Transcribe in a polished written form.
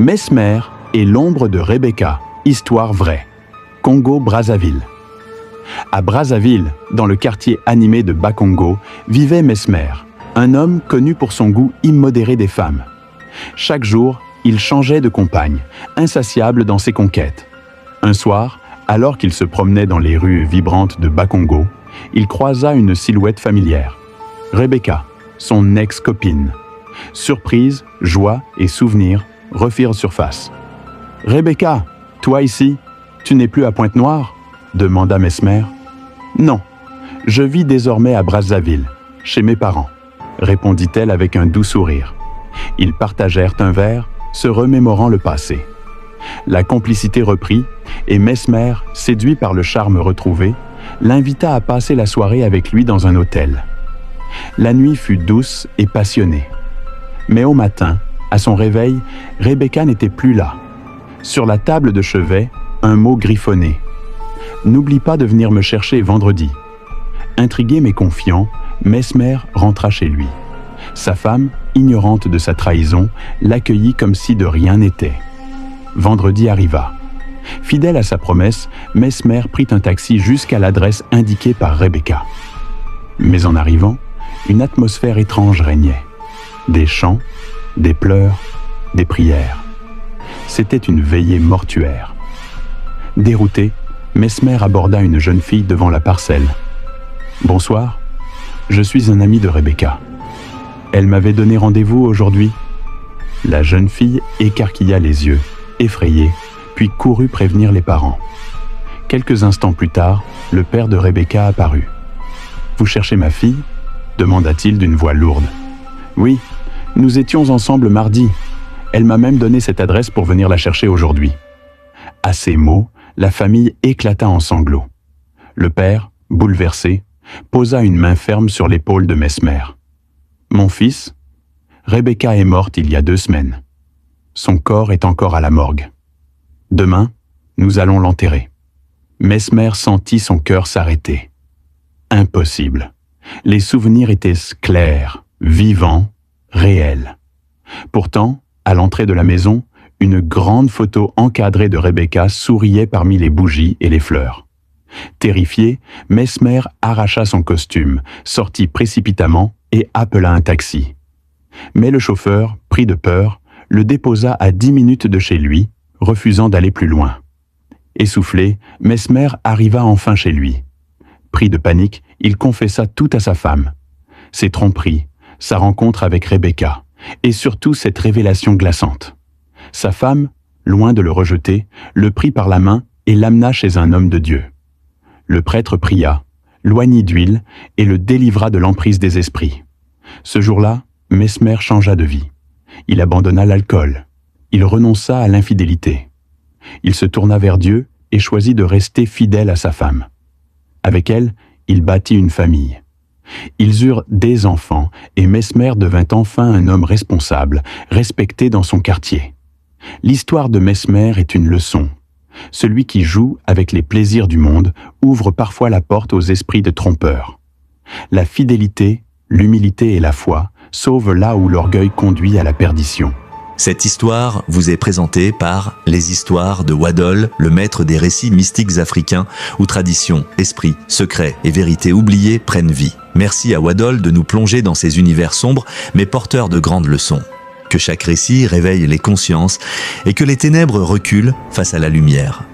Mesmer et l'ombre de Rebecca, histoire vraie. Congo-Brazzaville. À Brazzaville, dans le quartier animé de Bakongo, vivait Mesmer, un homme connu pour son goût immodéré des femmes. Chaque jour, il changeait de compagne, insatiable dans ses conquêtes. Un soir, alors qu'il se promenait dans les rues vibrantes de Bakongo, il croisa une silhouette familière. Rebecca, son ex-copine. Surprise, joie et souvenirs refirent surface. « Rebecca, toi ici, tu n'es plus à Pointe-Noire ?» demanda Mesmer. « Non, je vis désormais à Brazzaville, chez mes parents, » répondit-elle avec un doux sourire. Ils partagèrent un verre, se remémorant le passé. La complicité reprit et Mesmer, séduit par le charme retrouvé, l'invita à passer la soirée avec lui dans un hôtel. La nuit fut douce et passionnée. Mais au matin, à son réveil, Rebecca n'était plus là. Sur la table de chevet, un mot griffonné. « N'oublie pas de venir me chercher vendredi. » Intrigué mais confiant, Mesmer rentra chez lui. Sa femme, ignorante de sa trahison, l'accueillit comme si de rien n'était. Vendredi arriva. Fidèle à sa promesse, Mesmer prit un taxi jusqu'à l'adresse indiquée par Rebecca. Mais en arrivant, une atmosphère étrange régnait. Des chants, des pleurs, des prières. C'était une veillée mortuaire. Dérouté, Mesmer aborda une jeune fille devant la parcelle. « Bonsoir, je suis un ami de Rebecca. Elle m'avait donné rendez-vous aujourd'hui. » La jeune fille écarquilla les yeux, effrayée, puis courut prévenir les parents. Quelques instants plus tard, le père de Rebecca apparut. « Vous cherchez ma fille ?» demanda-t-il d'une voix lourde. « Oui, nous étions ensemble mardi. Elle m'a même donné cette adresse pour venir la chercher aujourd'hui. » À ces mots, la famille éclata en sanglots. Le père, bouleversé, posa une main ferme sur l'épaule de Mesmer. « Mon fils, Rebecca est morte il y a 2 semaines. Son corps est encore à la morgue. Demain, nous allons l'enterrer. » Mesmer sentit son cœur s'arrêter. Impossible. Les souvenirs étaient clairs, vivants, réels. Pourtant, à l'entrée de la maison, une grande photo encadrée de Rebecca souriait parmi les bougies et les fleurs. Terrifié, Mesmer arracha son costume, sortit précipitamment et appela un taxi. Mais le chauffeur, pris de peur, le déposa à 10 minutes de chez lui, refusant d'aller plus loin. Essoufflé, Mesmer arriva enfin chez lui. Pris de panique, il confessa tout à sa femme. Ses tromperies, sa rencontre avec Rebecca, et surtout cette révélation glaçante. Sa femme, loin de le rejeter, le prit par la main et l'amena chez un homme de Dieu. Le prêtre pria, l'oignit d'huile et le délivra de l'emprise des esprits. Ce jour-là, Mesmer changea de vie. Il abandonna l'alcool. Il renonça à l'infidélité. Il se tourna vers Dieu et choisit de rester fidèle à sa femme. Avec elle, il bâtit une famille. Ils eurent des enfants et Mesmer devint enfin un homme responsable, respecté dans son quartier. L'histoire de Mesmer est une leçon. Celui qui joue avec les plaisirs du monde ouvre parfois la porte aux esprits de trompeurs. La fidélité, l'humilité et la foi sauvent là où l'orgueil conduit à la perdition. Cette histoire vous est présentée par Les Histoires de Wadol, le maître des récits mystiques africains où tradition, esprit, secret et vérité oubliée prennent vie. Merci à Wadol de nous plonger dans ces univers sombres mais porteurs de grandes leçons. Que chaque récit réveille les consciences et que les ténèbres reculent face à la lumière.